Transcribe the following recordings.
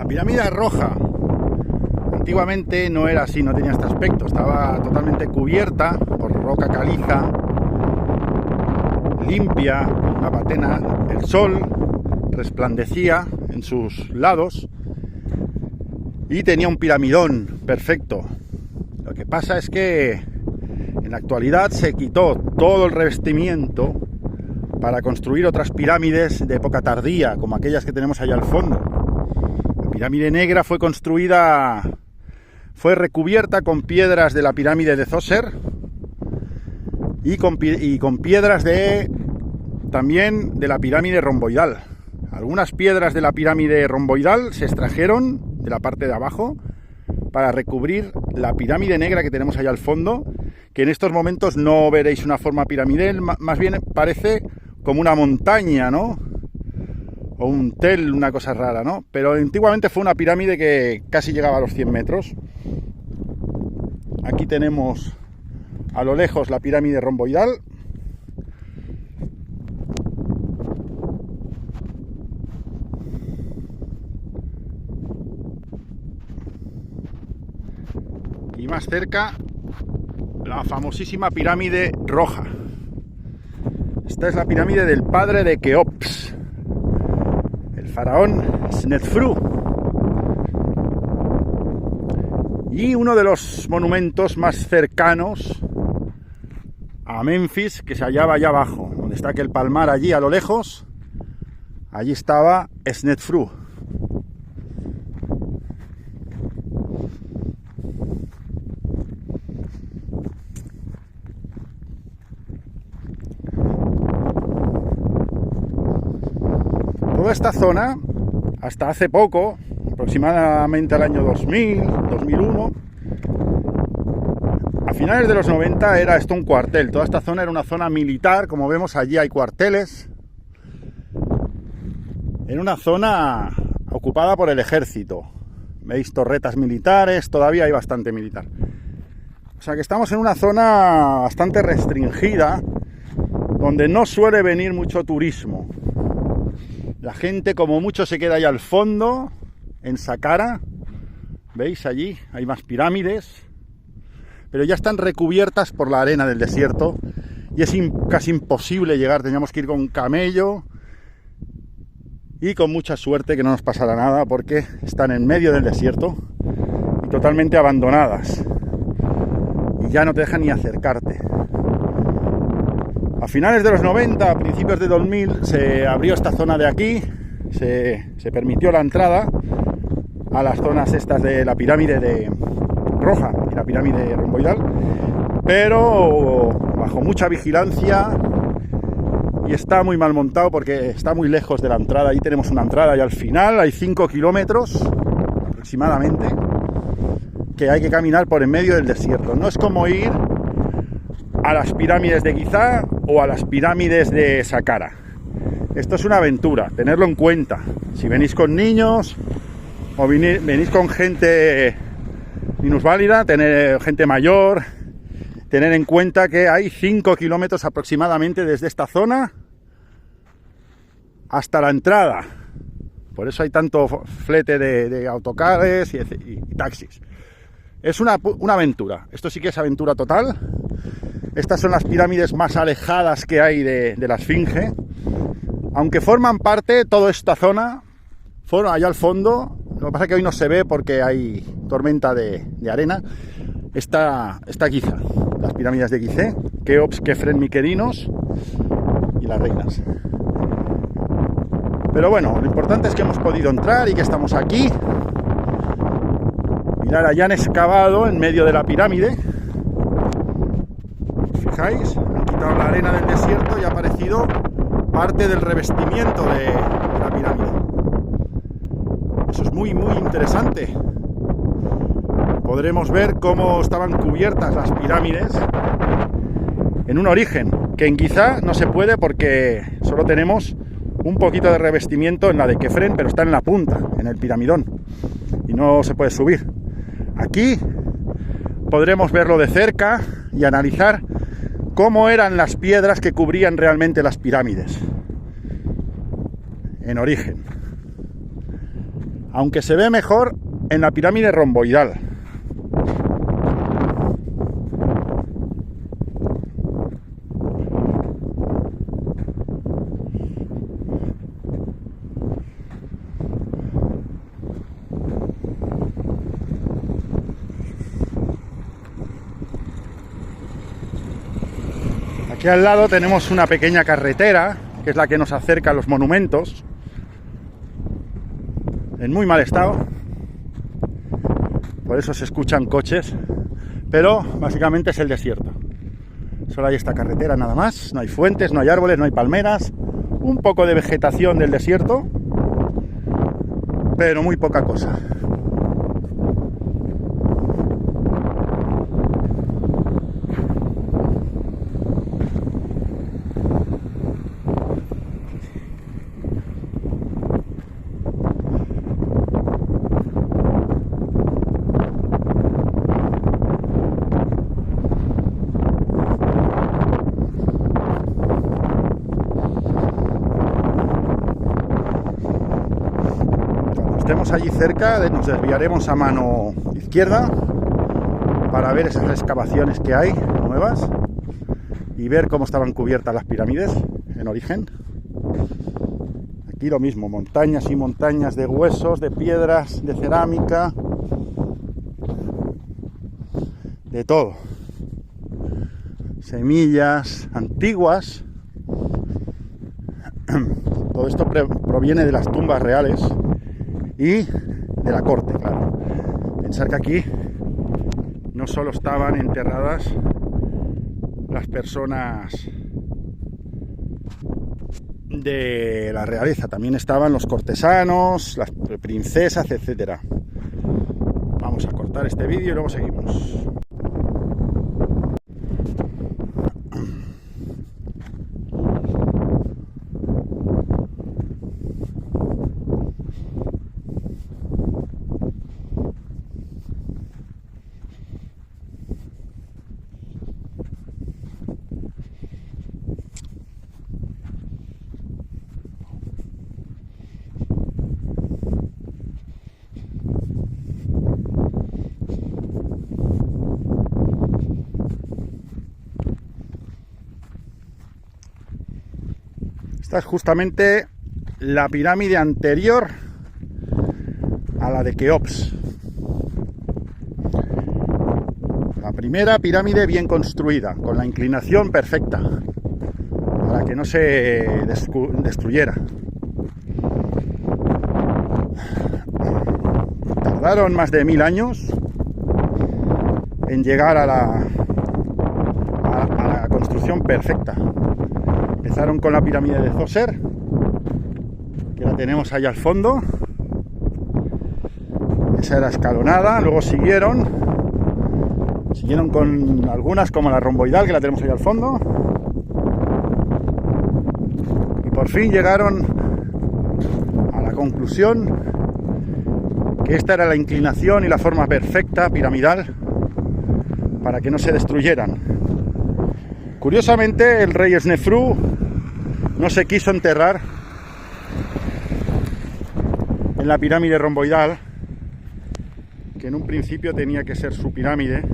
pirámide roja antiguamente no era así, no tenía este aspecto, estaba totalmente cubierta por roca caliza, limpia, una patena, el sol resplandecía en sus lados y tenía un piramidón perfecto. Lo que pasa es que en la actualidad se quitó todo el revestimiento para construir otras pirámides de época tardía, como aquellas que tenemos allá al fondo. La pirámide negra fue recubierta con piedras de la pirámide de Zoser y con piedras también de la pirámide romboidal. Algunas piedras de la pirámide romboidal se extrajeron de la parte de abajo para recubrir la pirámide negra que tenemos allá al fondo, que en estos momentos no veréis una forma piramidal, más bien parece como una montaña, ¿no? O un tel, una cosa rara, ¿no? Pero antiguamente fue una pirámide que casi llegaba a los 100 metros. Aquí tenemos a lo lejos la pirámide romboidal. Y más cerca, la famosísima pirámide roja. Esta es la pirámide del padre de Keops, el faraón Snefru. Y uno de los monumentos más cercanos a Memphis, que se hallaba allá abajo, donde está aquel palmar allí a lo lejos, allí estaba Snefru. Toda esta zona, hasta hace poco, aproximadamente al año 2000, 2001, a finales de los 90 era esto un cuartel. Toda esta zona era una zona militar, como vemos allí hay cuarteles. Era una zona ocupada por el ejército. Veis torretas militares, todavía hay bastante militar. O sea que estamos en una zona bastante restringida, donde no suele venir mucho turismo. La gente como mucho se queda ahí al fondo, en Saqqara. ¿Veis allí? Hay más pirámides. Pero ya están recubiertas por la arena del desierto. Y es casi imposible llegar. Teníamos que ir con camello. Y con mucha suerte que no nos pasará nada, porque están en medio del desierto y totalmente abandonadas. Y ya no te dejan ni acercarte. A finales de los 90, a principios de 2000, se abrió esta zona de aquí, se permitió la entrada a las zonas estas de la pirámide roja y la pirámide romboidal, pero bajo mucha vigilancia, y está muy mal montado porque está muy lejos de la entrada. Ahí tenemos una entrada y al final hay 5 kilómetros aproximadamente que hay que caminar por en medio del desierto. No es como ir a las pirámides de Giza o a las pirámides de Saqqara. Esto es una aventura, tenerlo en cuenta. Si venís con niños o venís con gente minusválida, gente mayor, tener en cuenta que hay 5 kilómetros aproximadamente desde esta zona hasta la entrada. Por eso hay tanto flete de autocares y taxis. Es una aventura. Esto sí que es aventura total. Estas son las pirámides más alejadas que hay de la Esfinge. Aunque forman parte, toda esta zona, allá al fondo, lo que pasa es que hoy no se ve porque hay tormenta de arena, está Giza, las pirámides de Gizeh, Keops, Kefren, Mykerinos y las reinas. Pero bueno, lo importante es que hemos podido entrar y que estamos aquí. Mirad, allá han excavado en medio de la pirámide. ¿Fijáis? Han quitado la arena del desierto y ha aparecido parte del revestimiento de la pirámide. Eso es muy interesante. Podremos ver cómo estaban cubiertas las pirámides en un origen, que en Giza no se puede porque solo tenemos un poquito de revestimiento en la de Kefren, pero está en la punta, en el piramidón, y no se puede subir. Aquí podremos verlo de cerca y analizar cómo eran las piedras que cubrían realmente las pirámides en origen. aunque se ve mejor en la pirámide romboidal. Aquí al lado tenemos una pequeña carretera, que es la que nos acerca a los monumentos, en muy mal estado, por eso se escuchan coches, pero básicamente es el desierto. Solo hay esta carretera nada más, no hay fuentes, no hay árboles, no hay palmeras, un poco de vegetación del desierto, pero muy poca cosa. Estemos allí cerca, nos desviaremos a mano izquierda para ver esas excavaciones que hay nuevas y ver cómo estaban cubiertas las pirámides en origen. Aquí lo mismo, montañas y montañas de huesos, de piedras, de cerámica, de todo. Semillas antiguas. Todo esto proviene de las tumbas reales y de la corte, claro. Pensar que aquí no solo estaban enterradas las personas de la realeza, también estaban los cortesanos, las princesas, etcétera. Vamos a cortar este vídeo y luego seguimos. Esta es justamente la pirámide anterior a la de Keops. La primera pirámide bien construida, con la inclinación perfecta, para que no se destruyera. Tardaron más de 1000 años en llegar a la construcción perfecta. Empezaron con la pirámide de Zoser, que la tenemos ahí al fondo. Esa era escalonada, luego siguieron con algunas como la romboidal, que la tenemos ahí al fondo. Y por fin llegaron a la conclusión que esta era la inclinación y la forma perfecta, piramidal, para que no se destruyeran. Curiosamente, el rey Snefru no se quiso enterrar en la pirámide romboidal, que en un principio tenía que ser su pirámide,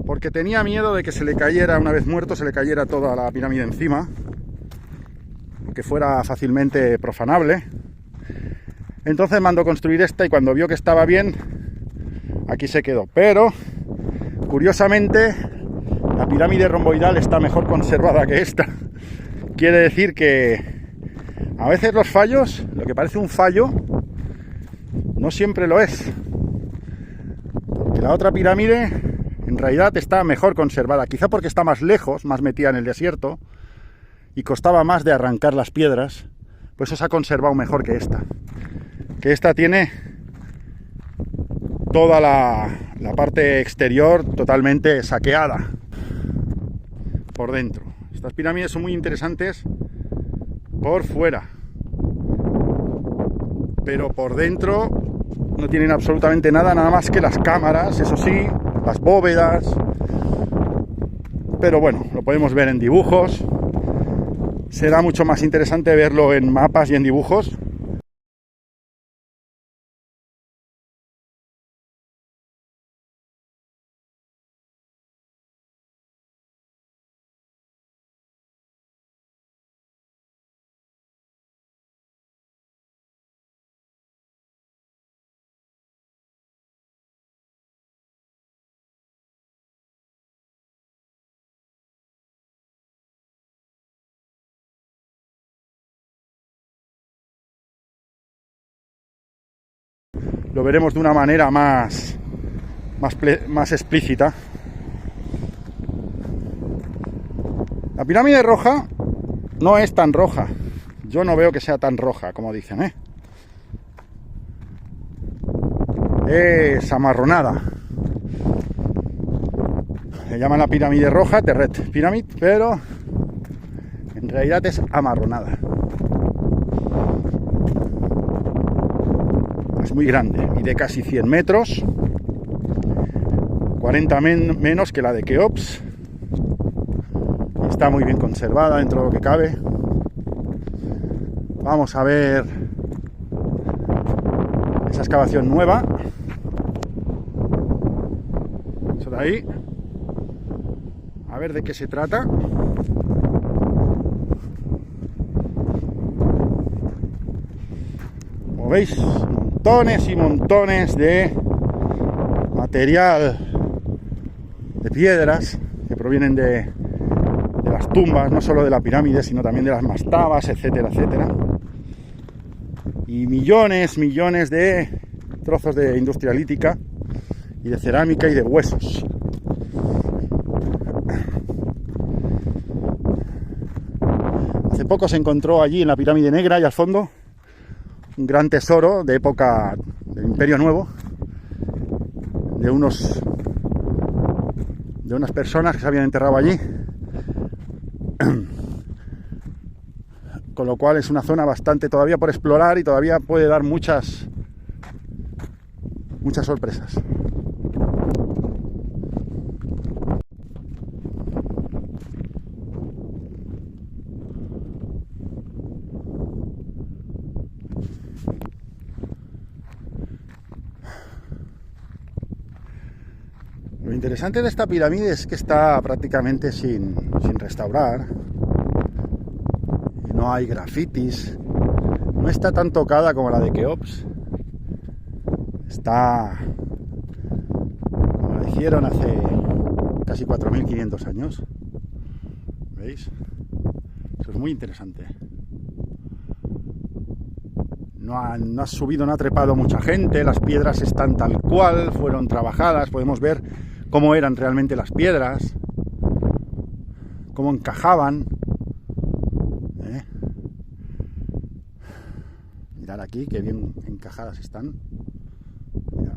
porque tenía miedo de que se le cayera, una vez muerto, se le cayera toda la pirámide encima, que fuera fácilmente profanable. Entonces mandó construir esta y cuando vio que estaba bien, aquí se quedó. Pero, curiosamente, la pirámide romboidal está mejor conservada que esta. Quiere decir que a veces los fallos, lo que parece un fallo, no siempre lo es. Porque la otra pirámide, en realidad, está mejor conservada. Quizá porque está más lejos, más metida en el desierto, y costaba más de arrancar las piedras, pues eso se ha conservado mejor que esta. Que esta tiene toda la parte exterior totalmente saqueada por dentro. Estas pirámides son muy interesantes por fuera, pero por dentro no tienen absolutamente nada más que las cámaras, eso sí, las bóvedas. Pero bueno, lo podemos ver en dibujos. será mucho más interesante verlo en mapas y en dibujos. Lo veremos de una manera más explícita. La pirámide roja no es tan roja. Yo no veo que sea tan roja como dicen, ¿eh? Es amarronada. Le llaman la pirámide roja, Terret Pyramid, pero en realidad es amarronada. Es muy grande, mide casi 100 metros, 40 menos que la de Keops. Está muy bien conservada dentro de lo que cabe. Vamos a ver esa excavación nueva. Eso de ahí. A ver de qué se trata. Como veis, montones y montones de material, de piedras que provienen de las tumbas, no solo de la pirámide, sino también de las mastabas, etcétera, etcétera. Y millones de trozos de industria lítica y de cerámica y de huesos. Hace poco se encontró allí en la pirámide negra y al fondo un gran tesoro de época del Imperio Nuevo, de unas personas que se habían enterrado allí, con lo cual es una zona bastante todavía por explorar y todavía puede dar muchas sorpresas. Lo interesante de esta pirámide es que está prácticamente sin restaurar. No hay grafitis. No está tan tocada como la de Keops. Está como la hicieron hace casi 4.500 años. ¿Veis? Eso es muy interesante. No ha subido, no ha trepado mucha gente. Las piedras están tal cual, fueron trabajadas. Podemos ver cómo eran realmente las piedras, cómo encajaban. Mirad aquí, qué bien encajadas están. Mirad.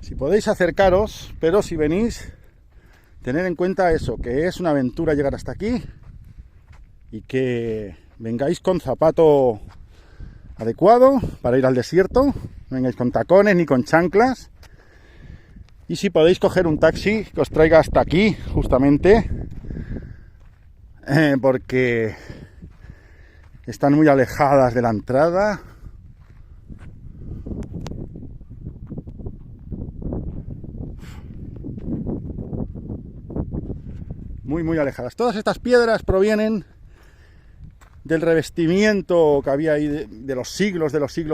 Si podéis acercaros, pero si venís, tened en cuenta eso, que es una aventura llegar hasta aquí y que vengáis con zapato adecuado para ir al desierto, no vengáis con tacones ni con chanclas. Y si podéis coger un taxi que os traiga hasta aquí, justamente, porque están muy alejadas de la entrada. Muy alejadas. Todas estas piedras provienen del revestimiento que había ahí, de los siglos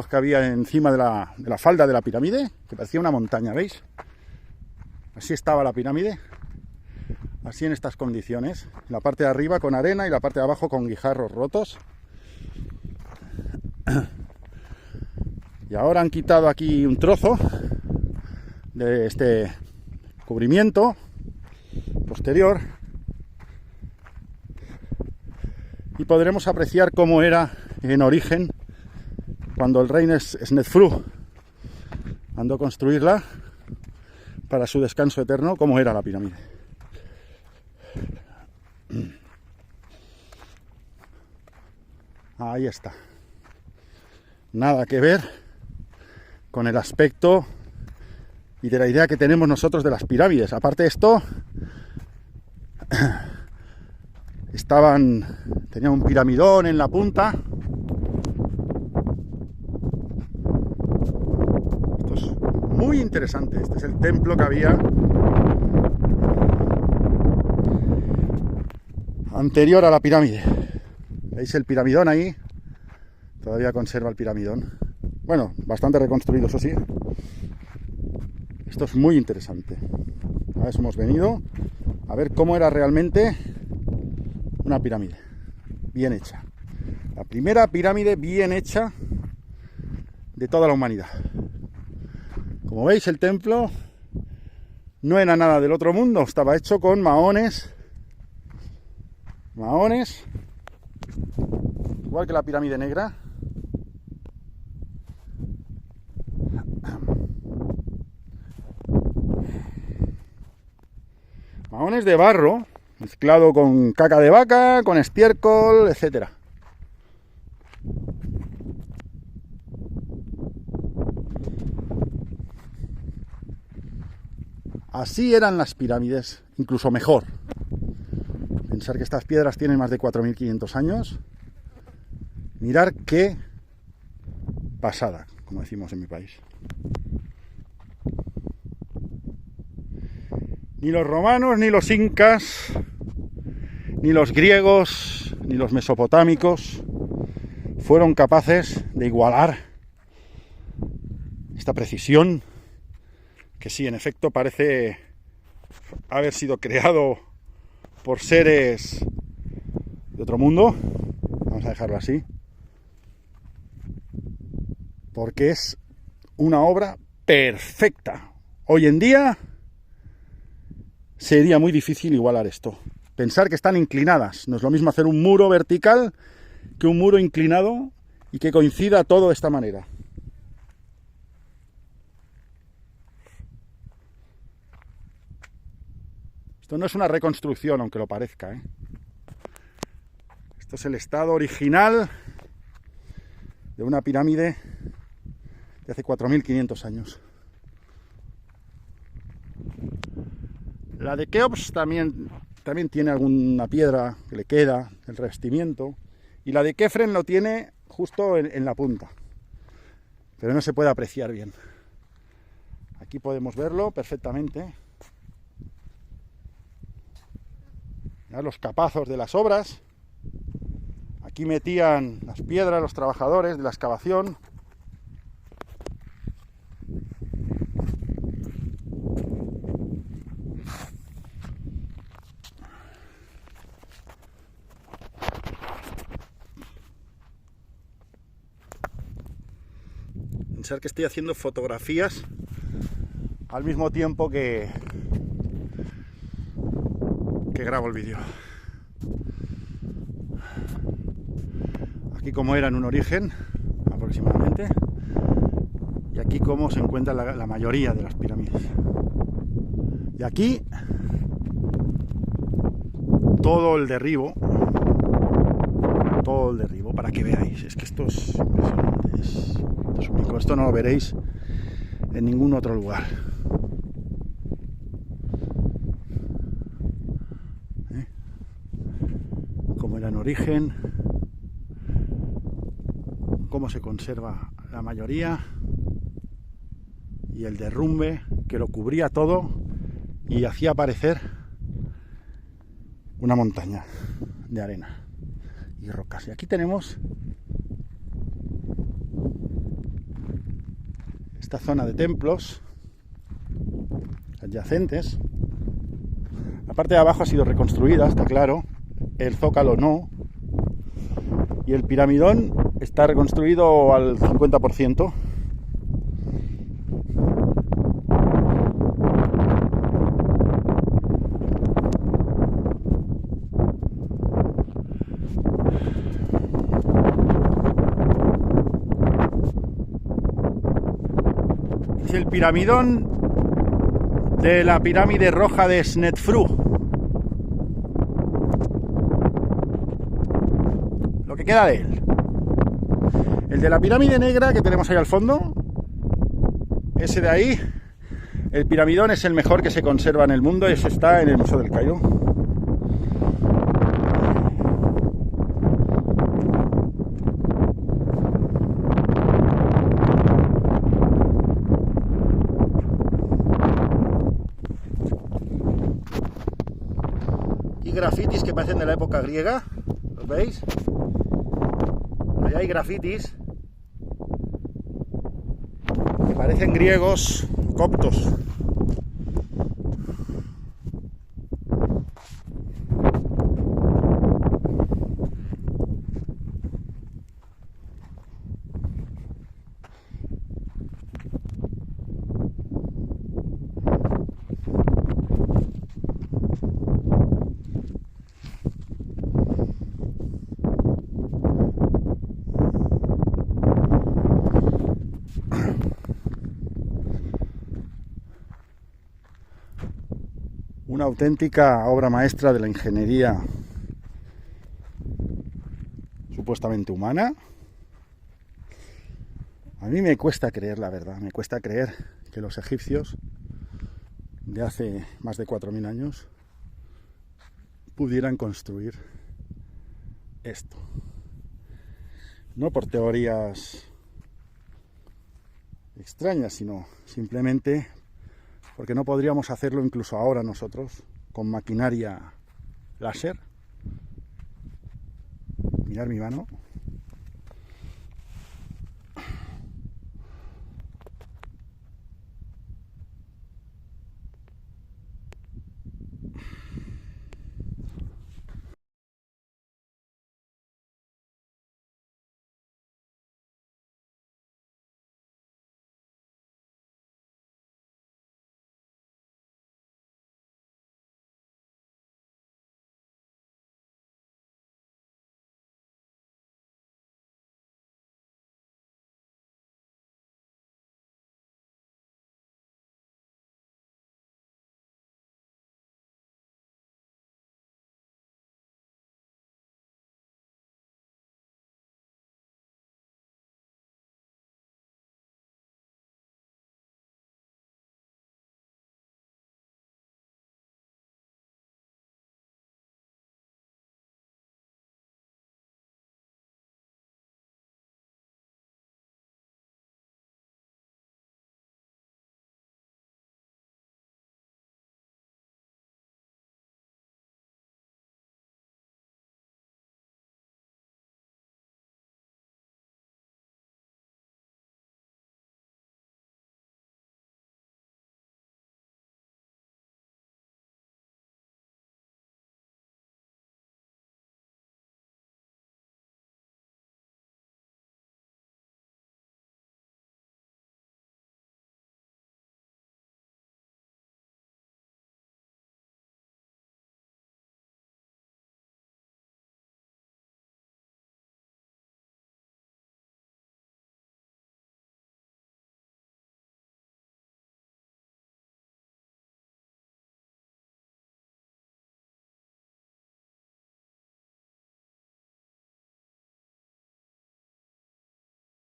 que había encima de la falda de la pirámide, que parecía una montaña, ¿veis? Así estaba la pirámide, así en estas condiciones. La parte de arriba con arena y la parte de abajo con guijarros rotos. Y ahora han quitado aquí un trozo de este cubrimiento posterior y podremos apreciar cómo era en origen cuando el rey Snefru mandó construirla para su descanso eterno, cómo era la pirámide. Ahí está. Nada que ver con el aspecto y de la idea que tenemos nosotros de las pirámides. Aparte de esto, tenía un piramidón en la punta. Esto es muy interesante. Este es el templo que había anterior a la pirámide. ¿Veis el piramidón ahí? Todavía conserva el piramidón. Bueno, bastante reconstruido, eso sí. Esto es muy interesante. A eso hemos venido a ver cómo era realmente una pirámide bien hecha. La primera pirámide bien hecha de toda la humanidad. Como veis, el templo no era nada del otro mundo. Estaba hecho con mahones. Igual que la pirámide negra. Mahones de barro, mezclado con caca de vaca, con estiércol, etcétera. Así eran las pirámides, incluso mejor. Pensar que estas piedras tienen más de 4.500 años. Mirar qué pasada, como decimos en mi país. Ni los romanos, ni los incas, ni los griegos, ni los mesopotámicos fueron capaces de igualar esta precisión que sí, en efecto, parece haber sido creado por seres de otro mundo. Vamos a dejarlo así. Porque es una obra perfecta. Hoy en día sería muy difícil igualar esto. Pensar que están inclinadas. No es lo mismo hacer un muro vertical que un muro inclinado y que coincida todo de esta manera. Esto no es una reconstrucción, aunque lo parezca, ¿eh? Esto es el estado original de una pirámide de hace 4.500 años. La de Keops también tiene alguna piedra que le queda, el revestimiento. Y la de Kefren lo tiene justo en la punta. Pero no se puede apreciar bien. Aquí podemos verlo perfectamente. Mirad los capazos de las obras. Aquí metían las piedras los trabajadores de la excavación. Pensar que estoy haciendo fotografías al mismo tiempo que grabo el vídeo. Aquí como era en un origen, aproximadamente, y aquí como se encuentra la mayoría de las pirámides. Y aquí todo el derribo, para que veáis. Es que esto es impresionante, esto es único. Esto no lo veréis en ningún otro lugar. Cómo era en origen, cómo se conserva la mayoría y el derrumbe que lo cubría todo y hacía aparecer una montaña de arena y rocas. Y aquí tenemos esta zona de templos adyacentes. La parte de abajo ha sido reconstruida, está claro. El zócalo no. Y el piramidón está reconstruido al 50%. Es el piramidón de la pirámide roja de Snefru. Lo que queda de él. El de la pirámide negra que tenemos ahí al fondo, ese de ahí, El piramidón es el mejor que se conserva en el mundo, ese está en el Museo del Cairo. Y grafitis que parecen de la época griega, ¿los veis? Ahí hay grafitis que parecen griegos, coptos. Una auténtica obra maestra de la ingeniería supuestamente humana. A mí me cuesta creer, la verdad, me cuesta creer que los egipcios de hace más de 4000 años pudieran construir esto. No por teorías extrañas, sino simplemente porque no podríamos hacerlo incluso ahora nosotros, con maquinaria láser. Mirad mi mano.